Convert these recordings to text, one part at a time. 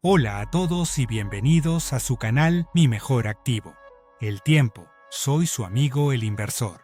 Hola a todos y bienvenidos a su canal Mi Mejor Activo. El tiempo, soy su amigo el inversor.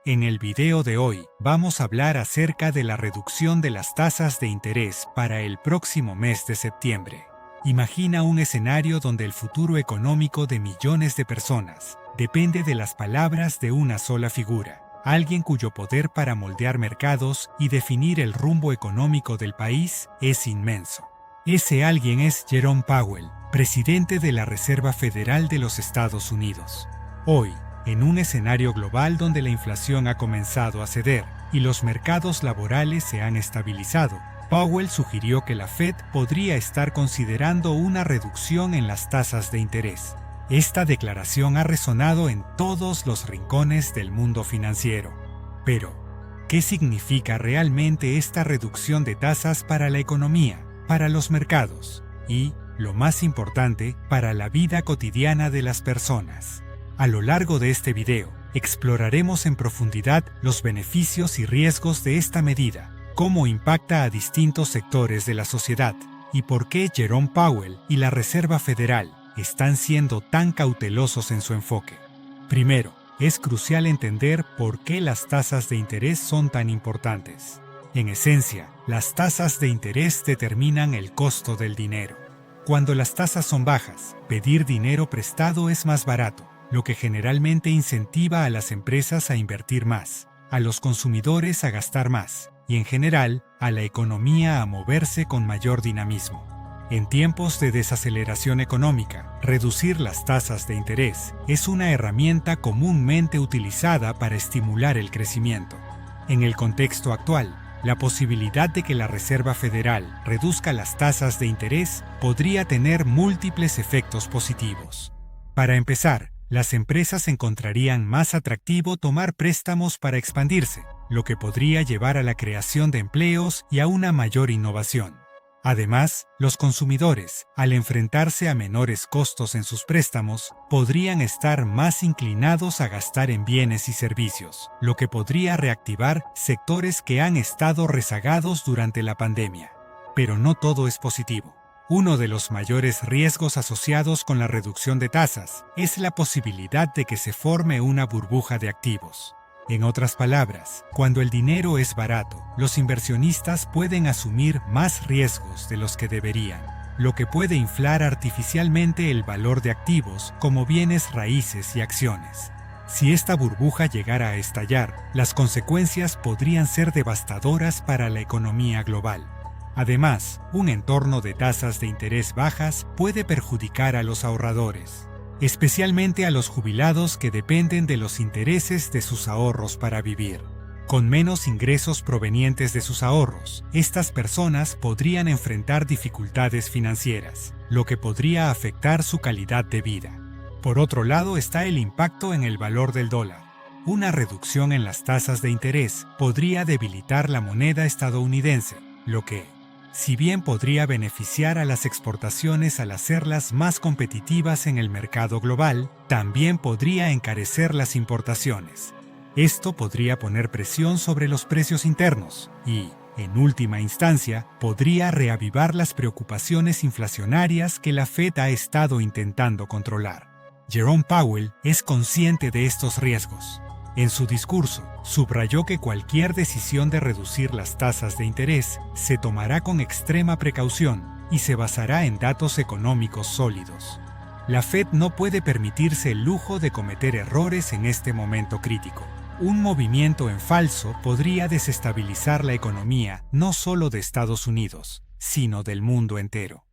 En el video de hoy vamos a hablar acerca de la reducción de las tasas de interés para el próximo mes de septiembre. Imagina un escenario donde el futuro económico de millones de personas depende de las palabras de una sola figura, alguien cuyo poder para moldear mercados y definir el rumbo económico del país es inmenso. Ese alguien es Jerome Powell, presidente de la Reserva Federal de los Estados Unidos. Hoy, en un escenario global donde la inflación ha comenzado a ceder y los mercados laborales se han estabilizado, Powell sugirió que la Fed podría estar considerando una reducción en las tasas de interés. Esta declaración ha resonado en todos los rincones del mundo financiero. Pero, ¿qué significa realmente esta reducción de tasas para la economía, para los mercados y, lo más importante, para la vida cotidiana de las personas? A lo largo de este video, exploraremos en profundidad los beneficios y riesgos de esta medida, cómo impacta a distintos sectores de la sociedad y por qué Jerome Powell y la Reserva Federal están siendo tan cautelosos en su enfoque. Primero, es crucial entender por qué las tasas de interés son tan importantes. En esencia, las tasas de interés determinan el costo del dinero. Cuando las tasas son bajas, pedir dinero prestado es más barato, lo que generalmente incentiva a las empresas a invertir más, a los consumidores a gastar más y, en general, a la economía a moverse con mayor dinamismo. En tiempos de desaceleración económica, reducir las tasas de interés es una herramienta comúnmente utilizada para estimular el crecimiento. En el contexto actual, la posibilidad de que la Reserva Federal reduzca las tasas de interés podría tener múltiples efectos positivos. Para empezar, las empresas encontrarían más atractivo tomar préstamos para expandirse, lo que podría llevar a la creación de empleos y a una mayor innovación. Además, los consumidores, al enfrentarse a menores costos en sus préstamos, podrían estar más inclinados a gastar en bienes y servicios, lo que podría reactivar sectores que han estado rezagados durante la pandemia. Pero no todo es positivo. Uno de los mayores riesgos asociados con la reducción de tasas es la posibilidad de que se forme una burbuja de activos. En otras palabras, cuando el dinero es barato, los inversionistas pueden asumir más riesgos de los que deberían, lo que puede inflar artificialmente el valor de activos como bienes raíces y acciones. Si esta burbuja llegara a estallar, las consecuencias podrían ser devastadoras para la economía global. Además, un entorno de tasas de interés bajas puede perjudicar a los ahorradores, especialmente a los jubilados que dependen de los intereses de sus ahorros para vivir. Con menos ingresos provenientes de sus ahorros, estas personas podrían enfrentar dificultades financieras, lo que podría afectar su calidad de vida. Por otro lado está el impacto en el valor del dólar. Una reducción en las tasas de interés podría debilitar la moneda estadounidense, lo que, si bien podría beneficiar a las exportaciones al hacerlas más competitivas en el mercado global, también podría encarecer las importaciones. Esto podría poner presión sobre los precios internos y, en última instancia, podría reavivar las preocupaciones inflacionarias que la Fed ha estado intentando controlar. Jerome Powell es consciente de estos riesgos. En su discurso, subrayó que cualquier decisión de reducir las tasas de interés se tomará con extrema precaución y se basará en datos económicos sólidos. La Fed no puede permitirse el lujo de cometer errores en este momento crítico. Un movimiento en falso podría desestabilizar la economía no solo de Estados Unidos, sino del mundo entero.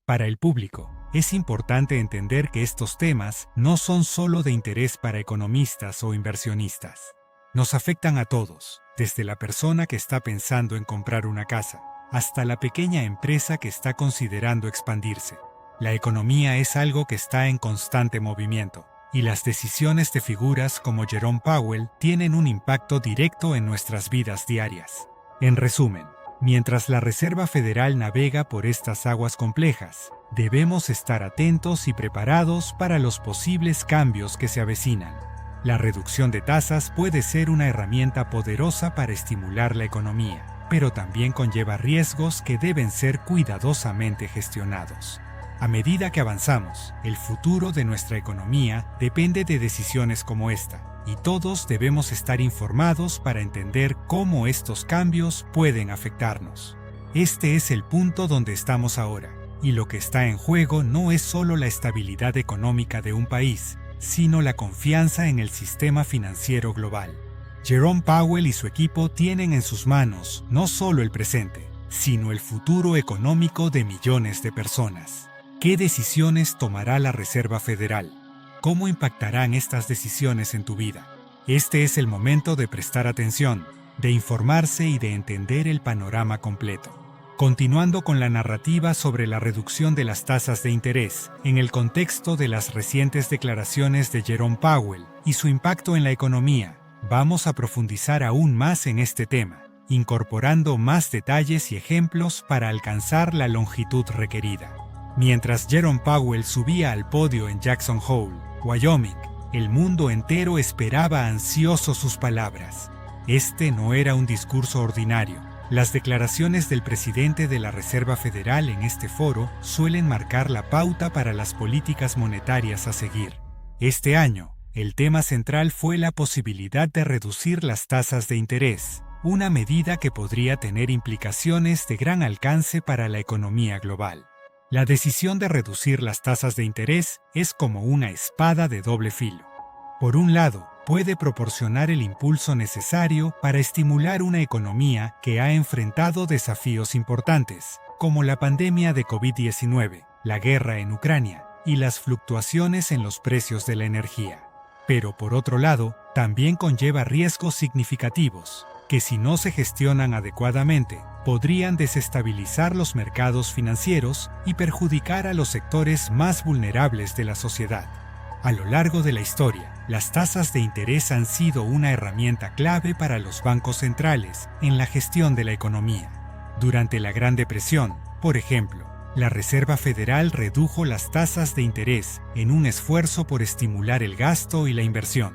Para el público, es importante entender que estos temas no son solo de interés para economistas o inversionistas. Nos afectan a todos, desde la persona que está pensando en comprar una casa, hasta la pequeña empresa que está considerando expandirse. La economía es algo que está en constante movimiento, y las decisiones de figuras como Jerome Powell tienen un impacto directo en nuestras vidas diarias. En resumen, mientras la Reserva Federal navega por estas aguas complejas, debemos estar atentos y preparados para los posibles cambios que se avecinan. La reducción de tasas puede ser una herramienta poderosa para estimular la economía, pero también conlleva riesgos que deben ser cuidadosamente gestionados. A medida que avanzamos, el futuro de nuestra economía depende de decisiones como esta, y todos debemos estar informados para entender cómo estos cambios pueden afectarnos. Este es el punto donde estamos ahora, y lo que está en juego no es solo la estabilidad económica de un país, sino la confianza en el sistema financiero global. Jerome Powell y su equipo tienen en sus manos no solo el presente, sino el futuro económico de millones de personas. ¿Qué decisiones tomará la Reserva Federal? ¿Cómo impactarán estas decisiones en tu vida? Este es el momento de prestar atención, de informarse y de entender el panorama completo. Continuando con la narrativa sobre la reducción de las tasas de interés, en el contexto de las recientes declaraciones de Jerome Powell y su impacto en la economía, vamos a profundizar aún más en este tema, incorporando más detalles y ejemplos para alcanzar la longitud requerida. Mientras Jerome Powell subía al podio en Jackson Hole, Wyoming, el mundo entero esperaba ansioso sus palabras. Este no era un discurso ordinario. Las declaraciones del presidente de la Reserva Federal en este foro suelen marcar la pauta para las políticas monetarias a seguir. Este año, el tema central fue la posibilidad de reducir las tasas de interés, una medida que podría tener implicaciones de gran alcance para la economía global. La decisión de reducir las tasas de interés es como una espada de doble filo. Por un lado, puede proporcionar el impulso necesario para estimular una economía que ha enfrentado desafíos importantes, como la pandemia de COVID-19, la guerra en Ucrania y las fluctuaciones en los precios de la energía. Pero por otro lado, también conlleva riesgos significativos, que si no se gestionan adecuadamente, podrían desestabilizar los mercados financieros y perjudicar a los sectores más vulnerables de la sociedad. A lo largo de la historia, las tasas de interés han sido una herramienta clave para los bancos centrales en la gestión de la economía. Durante la Gran Depresión, por ejemplo, la Reserva Federal redujo las tasas de interés en un esfuerzo por estimular el gasto y la inversión.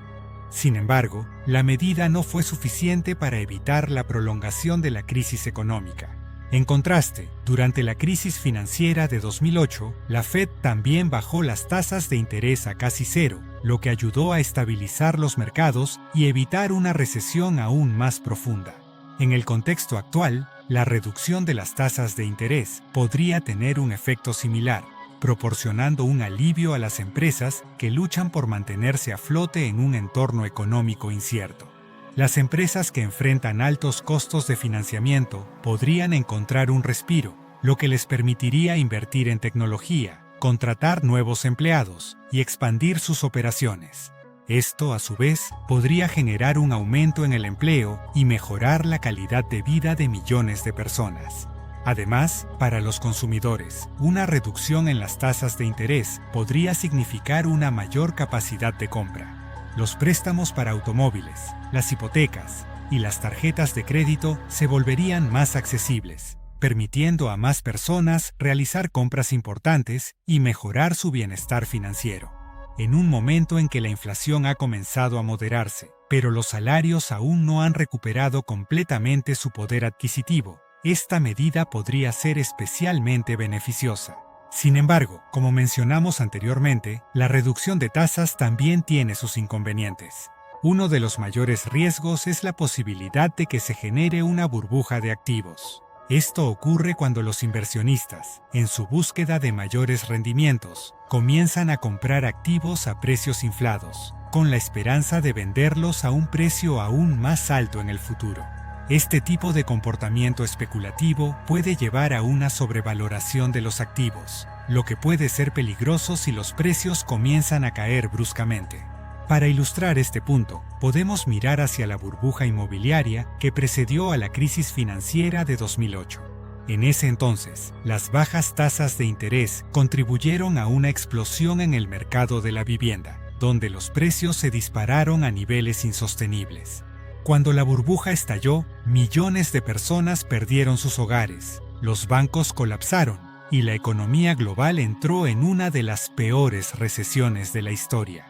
Sin embargo, la medida no fue suficiente para evitar la prolongación de la crisis económica. En contraste, durante la crisis financiera de 2008, la Fed también bajó las tasas de interés a casi cero, lo que ayudó a estabilizar los mercados y evitar una recesión aún más profunda. En el contexto actual, la reducción de las tasas de interés podría tener un efecto similar, proporcionando un alivio a las empresas que luchan por mantenerse a flote en un entorno económico incierto. Las empresas que enfrentan altos costos de financiamiento podrían encontrar un respiro, lo que les permitiría invertir en tecnología, contratar nuevos empleados y expandir sus operaciones. Esto, a su vez, podría generar un aumento en el empleo y mejorar la calidad de vida de millones de personas. Además, para los consumidores, una reducción en las tasas de interés podría significar una mayor capacidad de compra. Los préstamos para automóviles, las hipotecas y las tarjetas de crédito se volverían más accesibles, permitiendo a más personas realizar compras importantes y mejorar su bienestar financiero. En un momento en que la inflación ha comenzado a moderarse, pero los salarios aún no han recuperado completamente su poder adquisitivo, esta medida podría ser especialmente beneficiosa. Sin embargo, como mencionamos anteriormente, la reducción de tasas también tiene sus inconvenientes. Uno de los mayores riesgos es la posibilidad de que se genere una burbuja de activos. Esto ocurre cuando los inversionistas, en su búsqueda de mayores rendimientos, comienzan a comprar activos a precios inflados, con la esperanza de venderlos a un precio aún más alto en el futuro. Este tipo de comportamiento especulativo puede llevar a una sobrevaloración de los activos, lo que puede ser peligroso si los precios comienzan a caer bruscamente. Para ilustrar este punto, podemos mirar hacia la burbuja inmobiliaria que precedió a la crisis financiera de 2008. En ese entonces, las bajas tasas de interés contribuyeron a una explosión en el mercado de la vivienda, donde los precios se dispararon a niveles insostenibles. Cuando la burbuja estalló, millones de personas perdieron sus hogares, los bancos colapsaron y la economía global entró en una de las peores recesiones de la historia.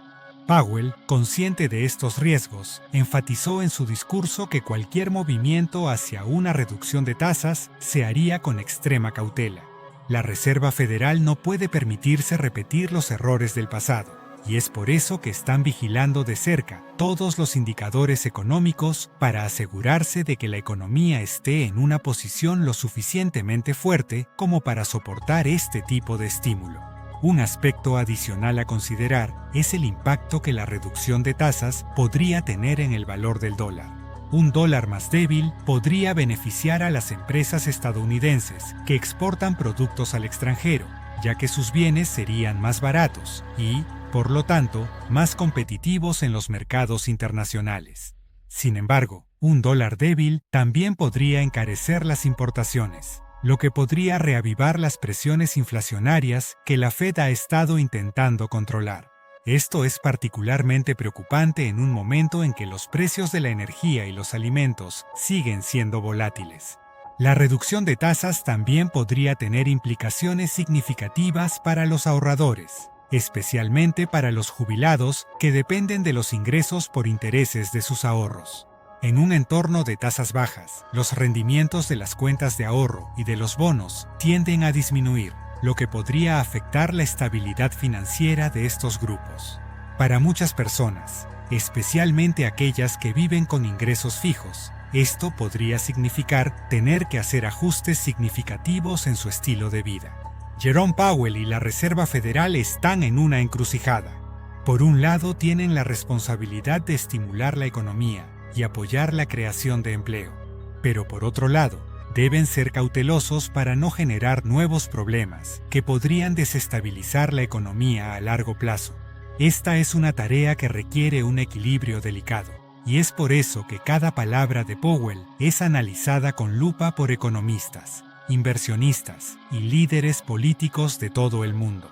Powell, consciente de estos riesgos, enfatizó en su discurso que cualquier movimiento hacia una reducción de tasas se haría con extrema cautela. La Reserva Federal no puede permitirse repetir los errores del pasado, y es por eso que están vigilando de cerca todos los indicadores económicos para asegurarse de que la economía esté en una posición lo suficientemente fuerte como para soportar este tipo de estímulo. Un aspecto adicional a considerar es el impacto que la reducción de tasas podría tener en el valor del dólar. Un dólar más débil podría beneficiar a las empresas estadounidenses que exportan productos al extranjero, ya que sus bienes serían más baratos y, por lo tanto, más competitivos en los mercados internacionales. Sin embargo, un dólar débil también podría encarecer las importaciones, lo que podría reavivar las presiones inflacionarias que la Fed ha estado intentando controlar. Esto es particularmente preocupante en un momento en que los precios de la energía y los alimentos siguen siendo volátiles. La reducción de tasas también podría tener implicaciones significativas para los ahorradores, especialmente para los jubilados que dependen de los ingresos por intereses de sus ahorros. En un entorno de tasas bajas, los rendimientos de las cuentas de ahorro y de los bonos tienden a disminuir, lo que podría afectar la estabilidad financiera de estos grupos. Para muchas personas, especialmente aquellas que viven con ingresos fijos, esto podría significar tener que hacer ajustes significativos en su estilo de vida. Jerome Powell y la Reserva Federal están en una encrucijada. Por un lado, tienen la responsabilidad de estimular la economía y apoyar la creación de empleo. Pero por otro lado, deben ser cautelosos para no generar nuevos problemas que podrían desestabilizar la economía a largo plazo. Esta es una tarea que requiere un equilibrio delicado, y es por eso que cada palabra de Powell es analizada con lupa por economistas, inversionistas y líderes políticos de todo el mundo.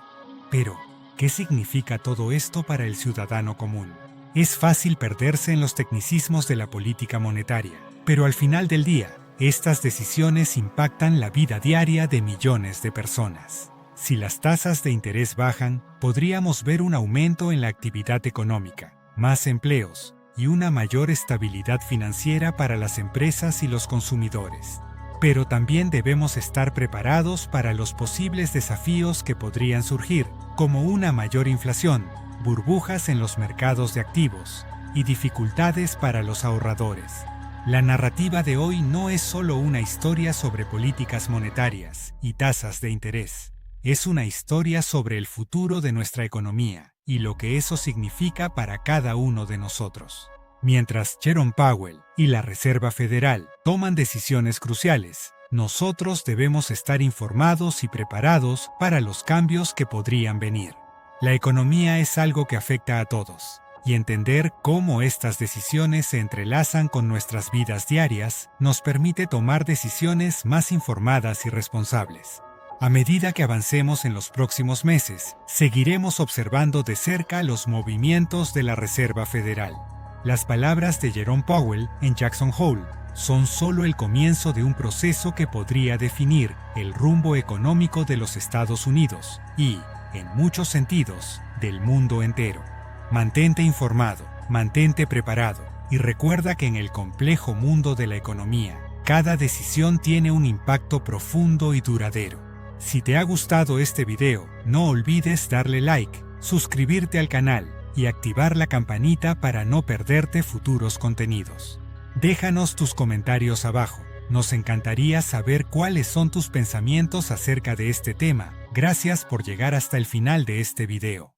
Pero, ¿qué significa todo esto para el ciudadano común? Es fácil perderse en los tecnicismos de la política monetaria, pero al final del día, estas decisiones impactan la vida diaria de millones de personas. Si las tasas de interés bajan, podríamos ver un aumento en la actividad económica, más empleos y una mayor estabilidad financiera para las empresas y los consumidores. Pero también debemos estar preparados para los posibles desafíos que podrían surgir, como una mayor inflación, burbujas en los mercados de activos y dificultades para los ahorradores. La narrativa de hoy no es solo una historia sobre políticas monetarias y tasas de interés. Es una historia sobre el futuro de nuestra economía y lo que eso significa para cada uno de nosotros. Mientras Jerome Powell y la Reserva Federal toman decisiones cruciales, nosotros debemos estar informados y preparados para los cambios que podrían venir. La economía es algo que afecta a todos, y entender cómo estas decisiones se entrelazan con nuestras vidas diarias nos permite tomar decisiones más informadas y responsables. A medida que avancemos en los próximos meses, seguiremos observando de cerca los movimientos de la Reserva Federal. Las palabras de Jerome Powell en Jackson Hole son solo el comienzo de un proceso que podría definir el rumbo económico de los Estados Unidos y, en muchos sentidos, del mundo entero. Mantente informado, mantente preparado y recuerda que en el complejo mundo de la economía, cada decisión tiene un impacto profundo y duradero. Si te ha gustado este video, no olvides darle like, suscribirte al canal y activar la campanita para no perderte futuros contenidos. Déjanos tus comentarios abajo. Nos encantaría saber cuáles son tus pensamientos acerca de este tema. Gracias por llegar hasta el final de este video.